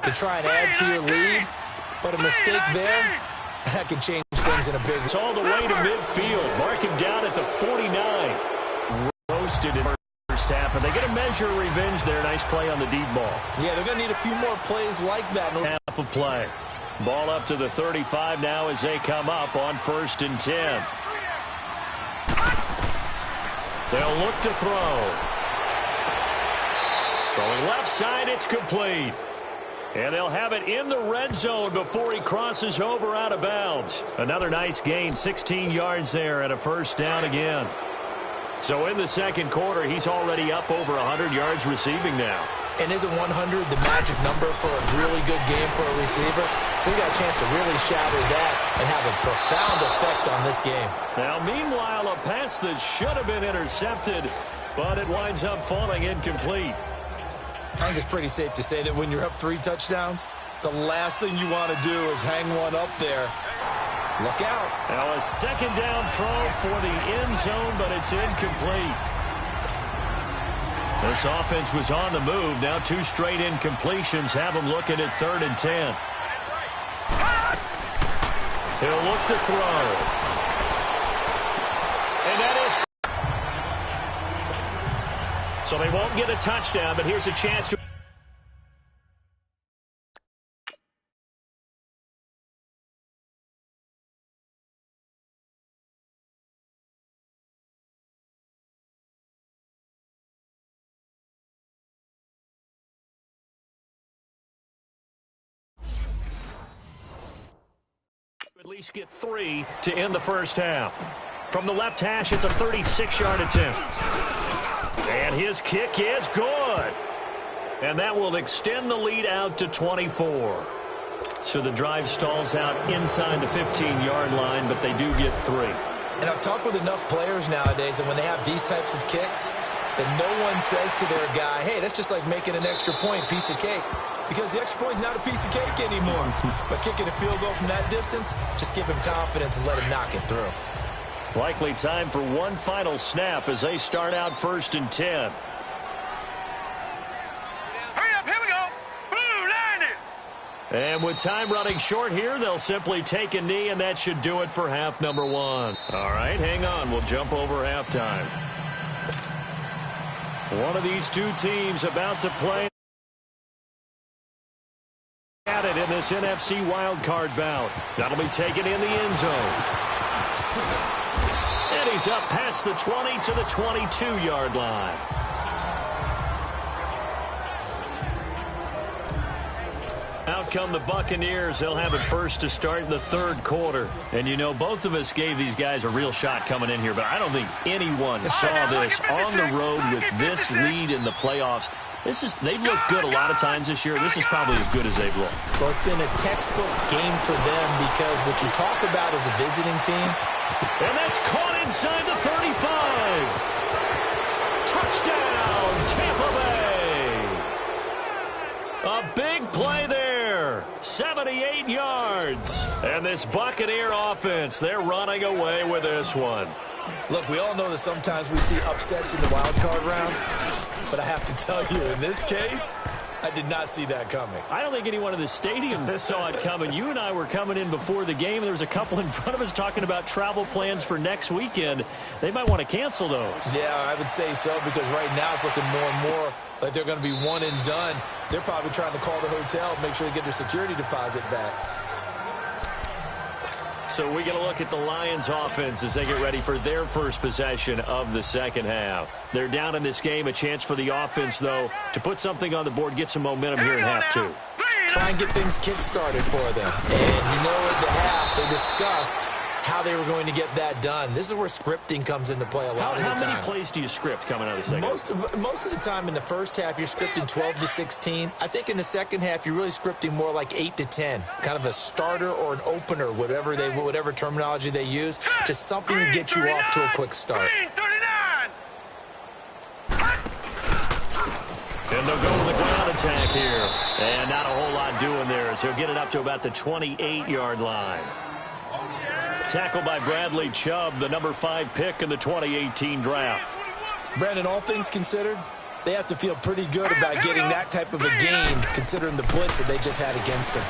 to try and add to your lead, but a mistake there, that can change things in a big way. It's all the way to midfield. Mark him down at the 49. Roasted in the first half, and they get a measure of revenge there. Nice play on the deep ball. Yeah, they're going to need a few more plays like that. Half of play. Ball up to the 35 now as they come up on 1st and 10. They'll look to throw. Throwing left side, it's complete. And they'll have it in the red zone before he crosses over out of bounds. Another nice gain, 16 yards there and a first down again. So in the second quarter, he's already up over 100 yards receiving now. And isn't 100 the magic number for a really good game for a receiver? So he got a chance to really shatter that and have a profound effect on this game. Now, meanwhile, a pass that should have been intercepted, but it winds up falling incomplete. I think it's pretty safe to say that when you're up 3 touchdowns, the last thing you want to do is hang one up there. Look out. Now a second down throw for the end zone, but it's incomplete. This offense was on the move. Now 2 straight incompletions have them looking at 3rd and 10. He'll look to throw. And that is... So they won't get a touchdown, but here's a chance to... At least get 3 to end the first half. From the left hash, it's a 36-yard attempt. And his kick is good. And that will extend the lead out to 24. So the drive stalls out inside the 15-yard line, but they do get 3. And I've talked with enough players nowadays that when they have these types of kicks, that no one says to their guy, hey, that's just like making an extra point, piece of cake. Because the extra point is not a piece of cake anymore. But kicking a field goal from that distance, just give him confidence and let him knock it through. Likely time for one final snap as they start out 1st and 10. Hurry up, here we go. Blue line it. And with time running short here, they'll simply take a knee, and that should do it for half number 1. All right, hang on. We'll jump over halftime. One of these 2 teams about to play at it in this NFC wildcard bout. That'll be taken in the end zone. And he's up past the 20 to the 22-yard line. Out come the Buccaneers. They'll have it first to start in the 3rd quarter. And, you know, both of us gave these guys a real shot coming in here, but I don't think anyone saw this on the road with this lead in the playoffs. They've looked good a lot of times this year. This is probably as good as they've looked. Well, it's been a textbook game for them because what you talk about as a visiting team. And that's caught inside the 35. Touchdown, Tampa Bay. A big play there. 78 yards. And this Buccaneer offense, they're running away with this one. Look, we all know that sometimes we see upsets in the wild card round. But I have to tell you, in this case, I did not see that coming. I don't think anyone in the stadium saw it coming. You and I were coming in before the game, and there was a couple in front of us talking about travel plans for next weekend. They might want to cancel those. Yeah, I would say so, because right now it's looking more and more like they're going to be one and done. They're probably trying to call the hotel and make sure they get their security deposit back. So we get a look at the Lions offense as they get ready for their first possession of the second half. They're down in this game. A chance for the offense, though, to put something on the board, get some momentum here in half 2. Try and get things kick-started for them. And you know, at the half, they discussed how they were going to get that done. This is where scripting comes into play a lot of the time. How many plays do you script coming out of the second half? Most of the time in the first half, you're scripting 12 to 16. I think in the second half, you're really scripting more like 8 to 10. Kind of a starter or an opener, whatever terminology they use. Just something to get you off to a quick start. And they'll go with the ground attack here. And not a whole lot doing there as he'll get it up to about the 28-yard line. Tackled by Bradley Chubb, the number 5 pick in the 2018 draft. Brandon, all things considered, They have to feel pretty good about getting that type of a gain, considering the blitz that they just had against them.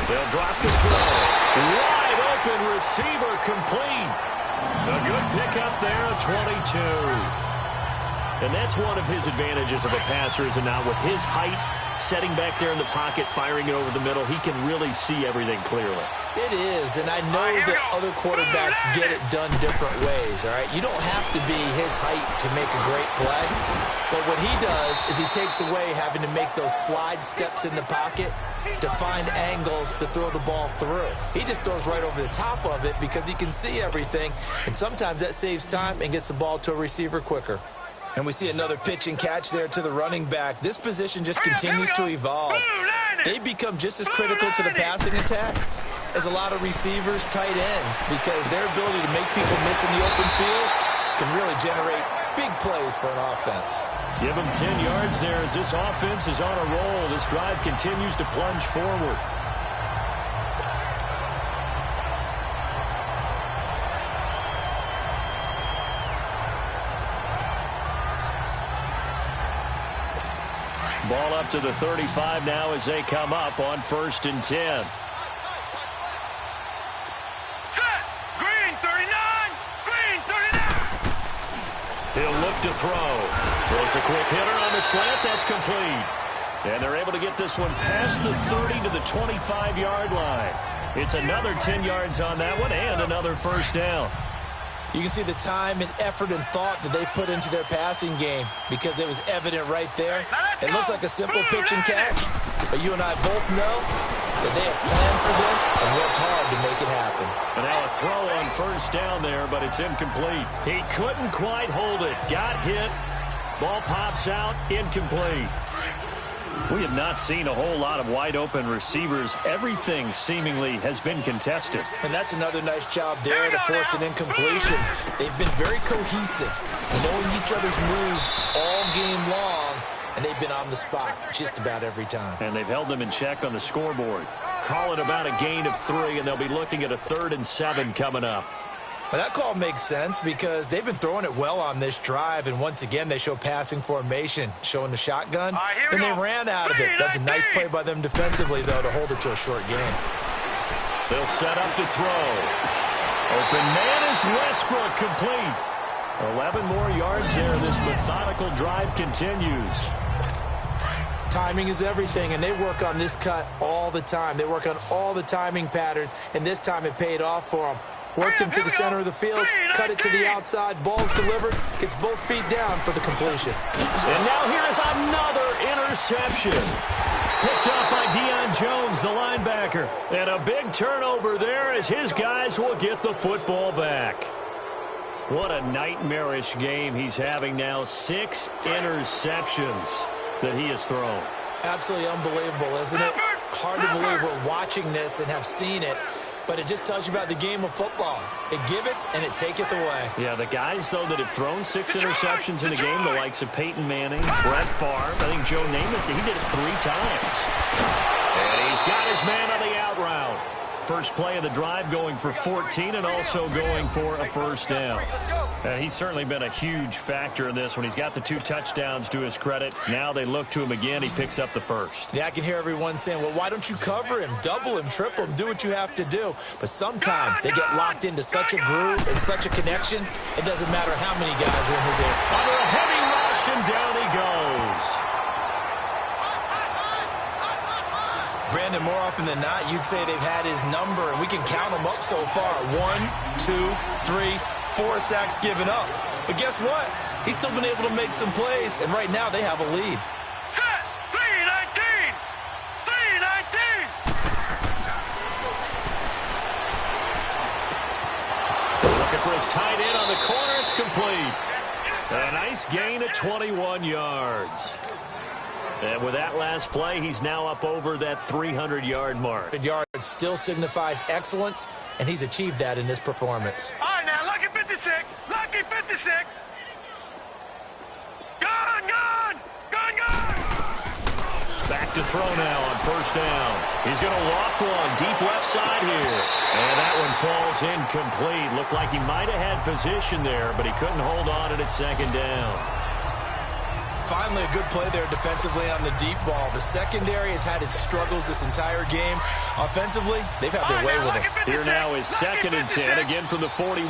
They'll drop the throw. Wide open receiver complete. A good pickup there at 22. And that's one of his advantages of a passer, is now with his height, setting back there in the pocket, firing it over the middle, he can really see everything clearly. It is, and I know that other quarterbacks get it done different ways, all right? You don't have to be his height to make a great play, but what he does is he takes away having to make those slide steps in the pocket to find angles to throw the ball through. He just throws right over the top of it because he can see everything, and sometimes that saves time and gets the ball to a receiver quicker. And we see another pitch and catch there to the running back. This position just continues to evolve. They become just as critical to the passing attack as a lot of receivers, tight ends, because their ability to make people miss in the open field can really generate big plays for an offense. Give him 10 yards there as this offense is on a roll. This drive continues to plunge forward. Ball up to the 35 now as they come up on 1st and 10. Set. Green 39. Green 39. He'll look to throw. Throws a quick hitter on the slant. That's complete. And they're able to get this one past the 30 to the 25-yard line. It's another 10 yards on that one and another first down. You can see the time and effort and thought that they put into their passing game because it was evident right there. It looks like a simple pitch and catch, but you and I both know that they have planned for this and worked hard to make it happen. And now a throw on first down there, but it's incomplete. He couldn't quite hold it. Got hit. Ball pops out. Incomplete. We have not seen a whole lot of wide-open receivers. Everything seemingly has been contested. And that's another nice job there to force an incompletion. They've been very cohesive, knowing each other's moves all game long, and they've been on the spot just about every time. And they've held them in check on the scoreboard. Call it about a gain of 3, and they'll be looking at a 3rd and 7 coming up. Well, that call makes sense because they've been throwing it well on this drive, and once again they show passing formation, showing the shotgun, and they ran out of it. That's a nice play by them defensively, though, to hold it to a short gain. They'll set up to throw. Open man is Westbrook, complete. 11 more yards there. This methodical drive continues. Timing is everything, and they work on this cut all the time. They work on all the timing patterns, and this time it paid off for them. Worked him to the center of the field, cut it to the outside, ball's delivered, gets both feet down for the completion. And now here is another interception. Picked up by Deion Jones, the linebacker. And a big turnover there as his guys will get the football back. What a nightmarish game he's having now. 6 interceptions that he has thrown. Absolutely unbelievable, isn't it? Hard to believe we're watching this and have seen it. But it just tells you about the game of football. It giveth and it taketh away. Yeah, the guys, though, that have thrown 6 interceptions in a game, the likes of Peyton Manning, Brett Favre, I think Joe Namath, he did it 3 times. And he's got his man on the out route. First play of the drive going for 14 and also going for a first down. He's certainly been a huge factor in this one. He's got the 2 touchdowns to his credit. Now they look to him again. He picks up the first. Yeah, I can hear everyone saying, well, why don't you cover him, double him, triple him, do what you have to do. But sometimes they get locked into such a groove and such a connection, it doesn't matter how many guys are in his ear. Under a heavy rush, and down he goes. Brandon, more often than not, you'd say they've had his number, and we can count them up so far. 1, 2, 3, 4 sacks given up. But guess what? He's still been able to make some plays, and right now they have a lead. Set. 319. 319. Looking for his tight end on the corner. It's complete. A nice gain at 21 yards. And with that last play, he's now up over that 300-yard mark. Yards still signifies excellence, and he's achieved that in this performance. All right, now, lucky 56. Lucky 56. Gone, gone. Gone, gone. Back to throw now on first down. He's going to loft one deep left side here. And that one falls incomplete. Looked like he might have had position there, but he couldn't hold on at second down. Finally, a good play there defensively on the deep ball. The secondary has had its struggles this entire game. Offensively, they've had their way with it. Here now is 2nd and 10, again from the 41.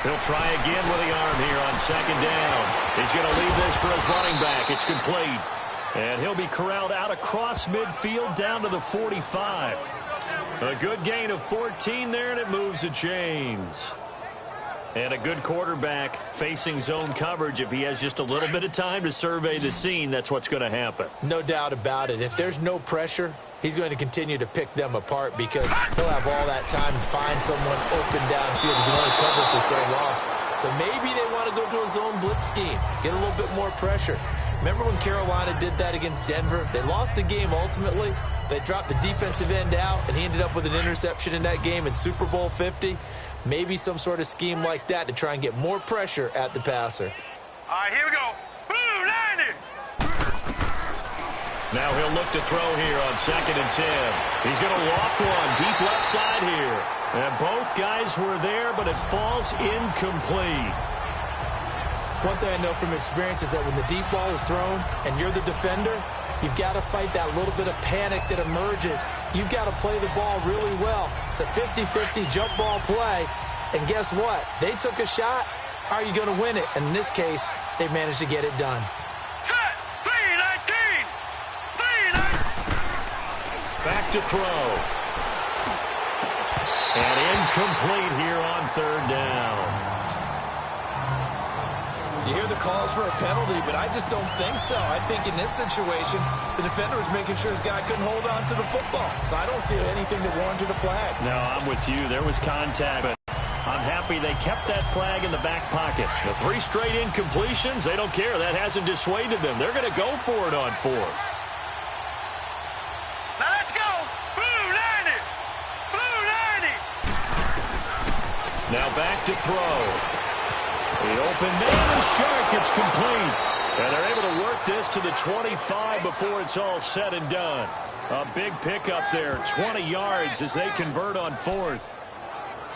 He'll try again with the arm here on 2nd down. He's going to leave this for his running back. It's complete. And he'll be corralled out across midfield down to the 45. A good gain of 14 there, and it moves the chains. And a good quarterback facing zone coverage. If he has just a little bit of time to survey the scene, that's what's going to happen. No doubt about it. If there's no pressure, he's going to continue to pick them apart because he'll have all that time to find someone open downfield. He can only cover for so long. So maybe they want to go to a zone blitz scheme, get a little bit more pressure. Remember when Carolina did that against Denver? They lost the game ultimately. They dropped the defensive end out, and he ended up with an interception in that game in Super Bowl 50. Maybe some sort of scheme like that to try and get more pressure at the passer. All right, here we go. Blue 90. Now he'll look to throw here on 2nd and 10. He's going to loft one deep left side here. And both guys were there, but it falls incomplete. One thing I know from experience is that when the deep ball is thrown and you're the defender, you've got to fight that little bit of panic that emerges. You've got to play the ball really well. It's a 50-50 jump ball play. And guess what? They took a shot. How are you going to win it? And in this case, they managed to get it done. Set. 319. 319. Back to throw. And incomplete here on 3rd down. You hear the calls for a penalty, but I just don't think so. I think in this situation, the defender was making sure his guy couldn't hold on to the football. So I don't see anything that warranted a flag. No, I'm with you. There was contact, but I'm happy they kept that flag in the back pocket. The 3 straight incompletions, they don't care. That hasn't dissuaded them. They're going to go for it on 4th. Now let's go. Blue 90. Blue 90. Now back to throw. The open man is Shark. It's complete. And they're able to work this to the 25 before it's all said and done. A big pickup there, 20 yards as they convert on 4th.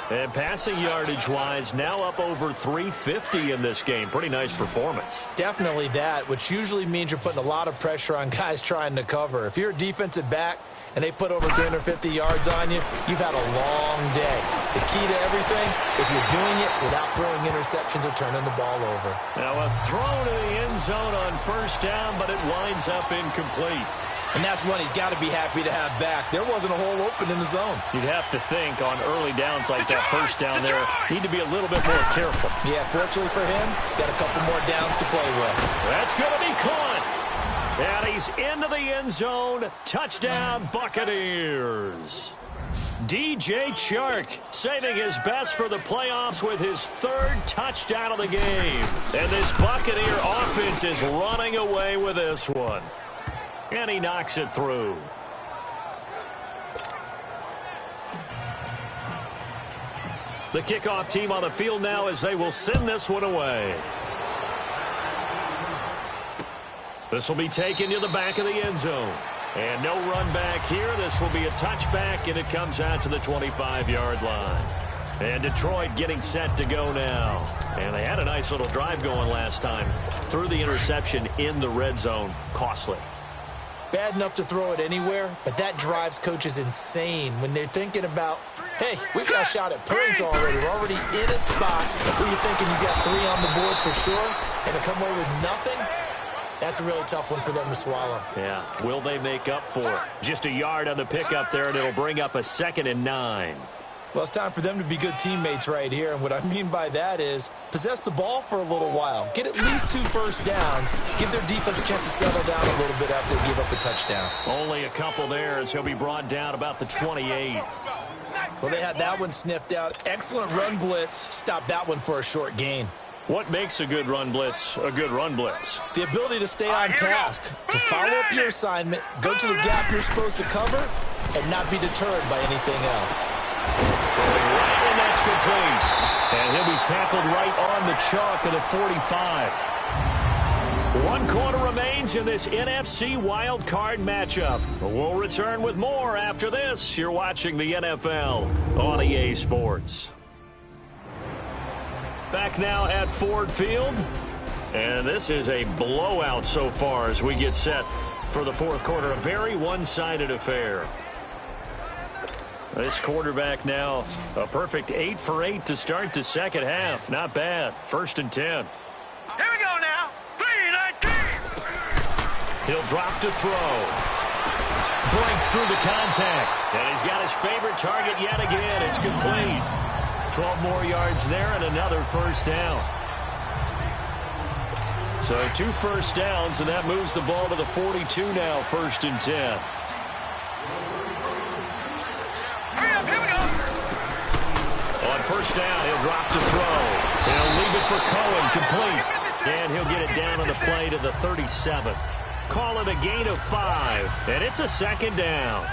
And passing yardage-wise, now up over 350 in this game. Pretty nice performance. Definitely that, which usually means you're putting a lot of pressure on guys trying to cover. If you're a defensive back and they put over 350 yards on you, you've had a long day. The key to everything, if you're doing it without throwing interceptions or turning the ball over. Now a throw to the end zone on 1st down, but it winds up incomplete. And that's one he's got to be happy to have back. There wasn't a hole open in the zone. You'd have to think on early downs like that 1st down there, need to be a little bit more careful. Yeah, fortunately for him, got a couple more downs to play with. That's going to be caught. And he's into the end zone. Touchdown, Buccaneers. DJ Chark saving his best for the playoffs with his 3rd touchdown of the game. And this Buccaneer offense is running away with this one. And he knocks it through. The kickoff team on the field now as they will send this one away. This will be taken to the back of the end zone. And no run back here. This will be a touchback, and it comes out to the 25-yard line. And Detroit getting set to go now. And they had a nice little drive going last time. Threw the interception in the red zone. Costly. Bad enough to throw it anywhere, but that drives coaches insane when they're thinking about, hey, we've got a shot at points already. We're already in a spot where you're thinking you got 3 on the board for sure, and to come away with nothing, that's a really tough one for them to swallow. Yeah, will they make up for it? Just a yard on the pickup there, and it'll bring up a 2nd and 9. Well, it's time for them to be good teammates right here, and what I mean by that is possess the ball for a little while. Get at least 2 first downs. Give their defense a chance to settle down a little bit after they give up a touchdown. Only a couple there as he'll be brought down about the 28. Well, they had that one sniffed out. Excellent run blitz. Stopped that one for a short gain. What makes a good run blitz a good run blitz? The ability to stay on task, to follow up your assignment, go to the gap you're supposed to cover, and not be deterred by anything else. Throwing right, and that's complete. And he'll be tackled right on the chalk of the 45. 1 quarter remains in this NFC wild card matchup. We'll return with more after this. You're watching the NFL on EA Sports. Back now at Ford Field. And this is a blowout so far as we get set for the fourth quarter. A very one-sided affair. This quarterback now a perfect 8 for 8 to start the second half. Not bad. 1st and 10. Here we go now. 3-19. He'll drop to throw. Breaks through the contact. And he's got his favorite target yet again. It's complete. 12 more yards there and another first down. So 2 first downs, and that moves the ball to the 42 now, 1st and 10. Hurry up, here we go. On first down, he'll drop to throw. He'll leave it for Cohen, complete. And he'll get it down on the play to the 37. Call it a gain of 5, and it's a 2nd down.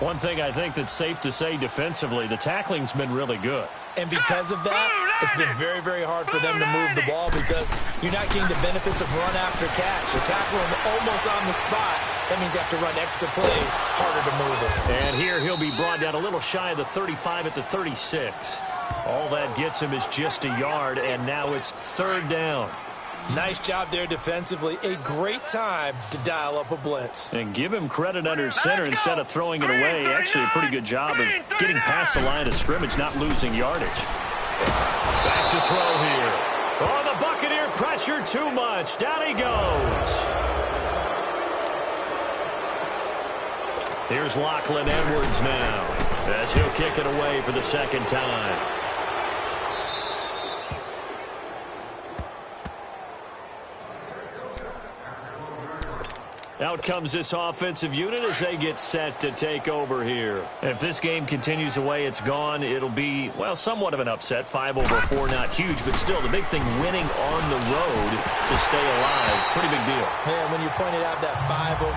One thing I think that's safe to say defensively, the tackling's been really good. And because of that, it's been very, very hard for them to move the ball because you're not getting the benefits of run after catch. You tackle him almost on the spot. That means you have to run extra plays, harder to move it. And here he'll be brought down a little shy of the 35 at the 36. All that gets him is just a yard, and now it's 3rd down. Nice job there defensively. A great time to dial up a blitz. And give him credit under center instead of throwing it away. Actually, a pretty good job of getting past the line of scrimmage, not losing yardage. Back to throw here. Oh, the Buccaneer pressure too much. Down he goes. Here's Lachlan Edwards now as he'll kick it away for the 2nd time. Out comes this offensive unit as they get set to take over here. If this game continues the way it's gone, it'll be, well, somewhat of an upset. 5-4, not huge, but still the big thing, winning on the road to stay alive. Pretty big deal. Man, when you pointed out that 5-4,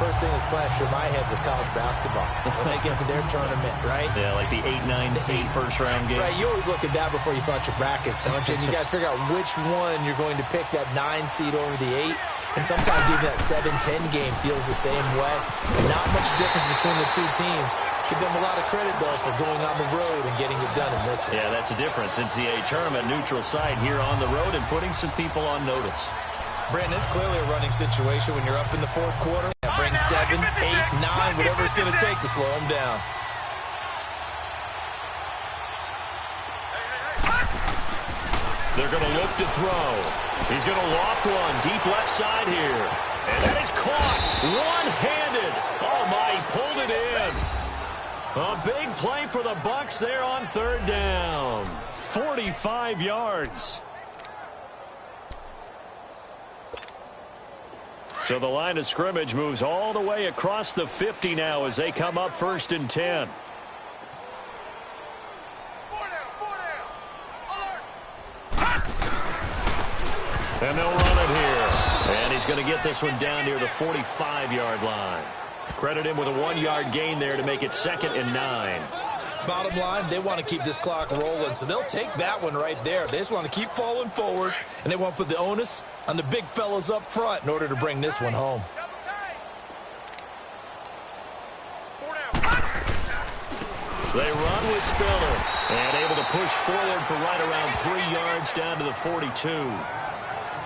first thing that flashed through my head was college basketball. When they get to their tournament, right? Yeah, like the 8-9 seed first-round game. Right, you always look at that before you thought your brackets, don't you? And you got to figure out which one you're going to pick, that 9 seed over the 8. And sometimes even that 7-10 game feels the same way. Not much difference between the two teams. Give them a lot of credit, though, for going on the road and getting it done in this one. Yeah, that's a difference. NCAA tournament, neutral site here on the road and putting some people on notice. Brandon, it's clearly a running situation when you're up in the fourth quarter. Bring 7, 8, 9, whatever it's going to take to slow them down. They're going to look to throw. He's going to loft one deep left side here. And that is caught one-handed. Oh, my, he pulled it in. A big play for the Bucs there on 3rd down. 45 yards. So the line of scrimmage moves all the way across the 50 now as they come up 1st and 10. And they'll run it here. And he's going to get this one down near the 45-yard line. Credit him with a 1-yard gain there to make it 2nd and 9. Bottom line, they want to keep this clock rolling, so they'll take that one right there. They just want to keep falling forward, and they want to put the onus on the big fellas up front in order to bring this one home. They run with Spiller, and able to push forward for right around 3 yards down to the 42.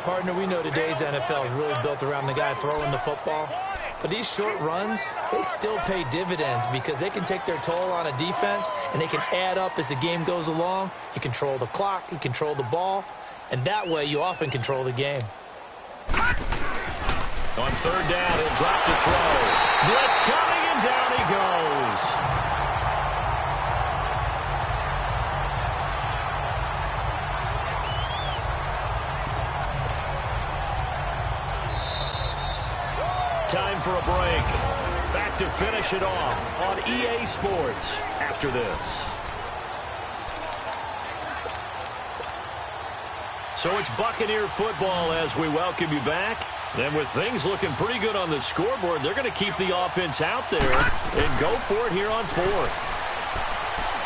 Partner, we know today's NFL is really built around the guy throwing the football. But these short runs, they still pay dividends because they can take their toll on a defense and they can add up as the game goes along. You control the clock, you control the ball, and that way you often control the game. On 3rd down, he'll drop to throw. Blitz coming, and down he goes. Time for a break. Back to finish it off on EA Sports after this. So it's Buccaneer football as we welcome you back. And with things looking pretty good on the scoreboard, they're going to keep the offense out there and go for it here on 4th.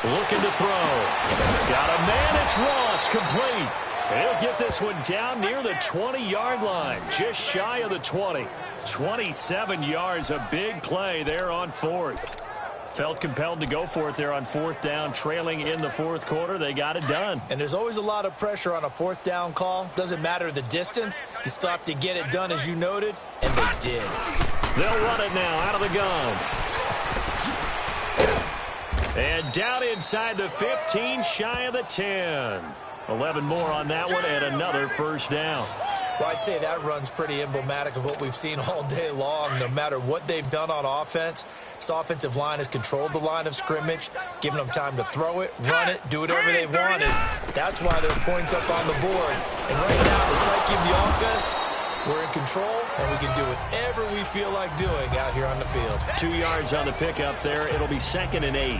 Looking to throw. Got a man, it's Ross, complete. He'll get this one down near the 20-yard line, just shy of the 20. 27 yards, a big play there on 4th. Felt compelled to go for it there on fourth down, trailing in the fourth quarter. They got it done. And there's always a lot of pressure on a fourth down call. Doesn't matter the distance. You still have to get it done, as you noted, and they did. They'll run it now out of the gun. And down inside the 15, shy of the 10. 11 more on that one and another first down. Well, I'd say that run's pretty emblematic of what we've seen all day long. No matter what they've done on offense, this offensive line has controlled the line of scrimmage, given them time to throw it, run it, do whatever they wanted. That's why there are points up on the board. And right now, the psyche of the offense, we're in control, and we can do whatever we feel like doing out here on the field. 2 yards on the pickup there. It'll be 2nd and 8.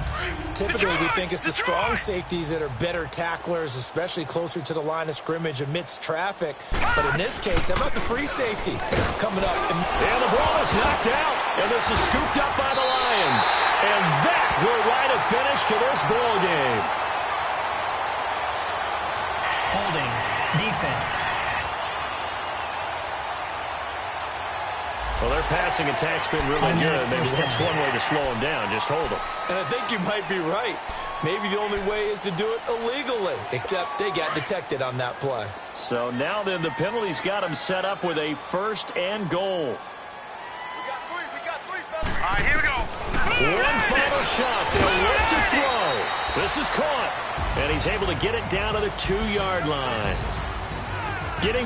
Typically, we think it's the strong safeties that are better tacklers, especially closer to the line of scrimmage amidst traffic. But in this case, how about the free safety coming up? And the ball is knocked out, and this is scooped up by the Lions. And that will write a finish to this ball game. Holding. Defense. Well, their passing attack's been really good. Maybe that's one way to slow them down. Just hold them. And I think you might be right. Maybe the only way is to do it illegally, except they got detected on that play. So now then the penalty's got them set up with a 1st and goal. We got three, fellas. All right, here we go. One final shot. They'll look to throw. This is caught. And he's able to get it down to the 2-yard line. Getting